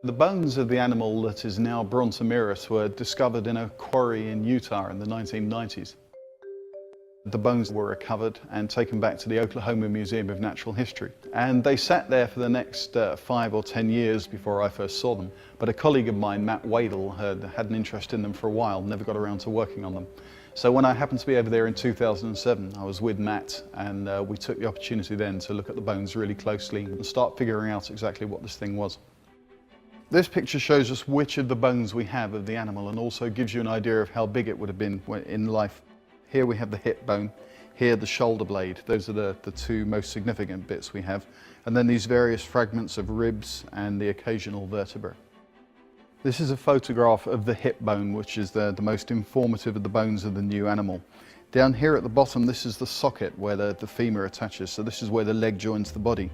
The bones of the animal that is now Brontosaurus were discovered in a quarry in Utah in the 1990s. The bones were recovered and taken back to the Oklahoma Museum of Natural History. And they sat there for the next 5 or 10 years before I first saw them. But a colleague of mine, Matt Wadle, had an interest in them for a while, never got around to working on them. So when I happened to be over there in 2007, I was with Matt, and we took the opportunity then to look at the bones really closely and start figuring out exactly what this thing was. This picture shows us which of the bones we have of the animal, and also gives you an idea of how big it would have been in life. Here we have the hip bone, here the shoulder blade. Those are the two most significant bits we have. And then these various fragments of ribs and the occasional vertebra. This is a photograph of the hip bone, which is the most informative of the bones of the new animal. Down here at the bottom, this is the socket where the femur attaches, so this is where the leg joins the body.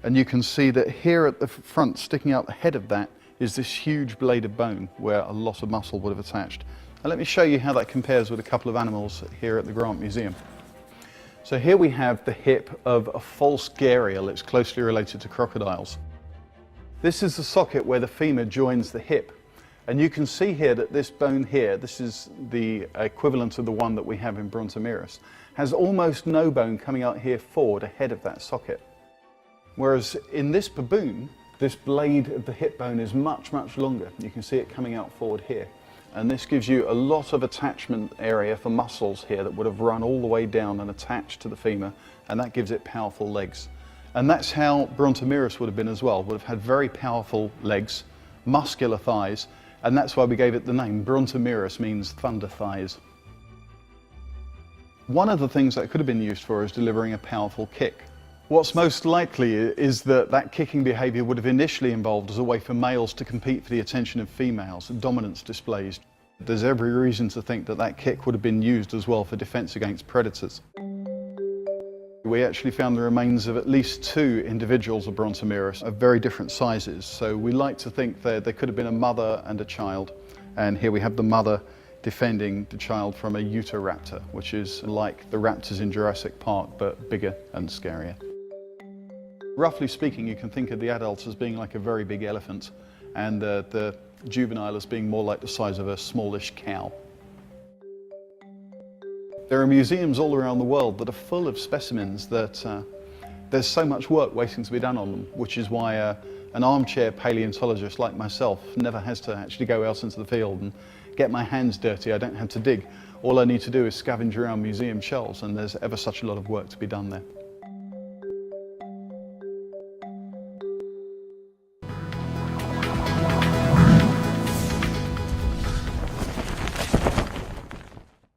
And you can see that here at the front, sticking out ahead of that, is this huge blade of bone where a lot of muscle would have attached. And let me show you how that compares with a couple of animals here at the Grant Museum. So here we have the hip of a false gharial. It's closely related to crocodiles. This is the socket where the femur joins the hip. And you can see here that this bone here, this is the equivalent of the one that we have in Brontosaurus, has almost no bone coming out here forward ahead of that socket. Whereas in this baboon, this blade of the hip bone is much, much longer. You can see it coming out forward here. And this gives you a lot of attachment area for muscles here that would have run all the way down and attached to the femur, and that gives it powerful legs. And that's how Brontosaurus would have been as well, would have had very powerful legs, muscular thighs, and that's why we gave it the name. Brontosaurus means thunder thighs. One of the things that could have been used for is delivering a powerful kick. What's most likely is that that kicking behaviour would have initially involved as a way for males to compete for the attention of females, dominance displays. There's every reason to think that that kick would have been used as well for defence against predators. We actually found the remains of at least 2 individuals of Brontosaurus of very different sizes. So we like to think that there could have been a mother and a child. And here we have the mother defending the child from a Utahraptor, which is like the raptors in Jurassic Park, but bigger and scarier. Roughly speaking, you can think of the adult as being like a very big elephant, and the juvenile as being more like the size of a smallish cow. There are museums all around the world that are full of specimens that there's so much work waiting to be done on them, which is why an armchair paleontologist like myself never has to actually go out into the field and get my hands dirty. I don't have to dig. All I need to do is scavenge around museum shelves, and there's ever such a lot of work to be done there.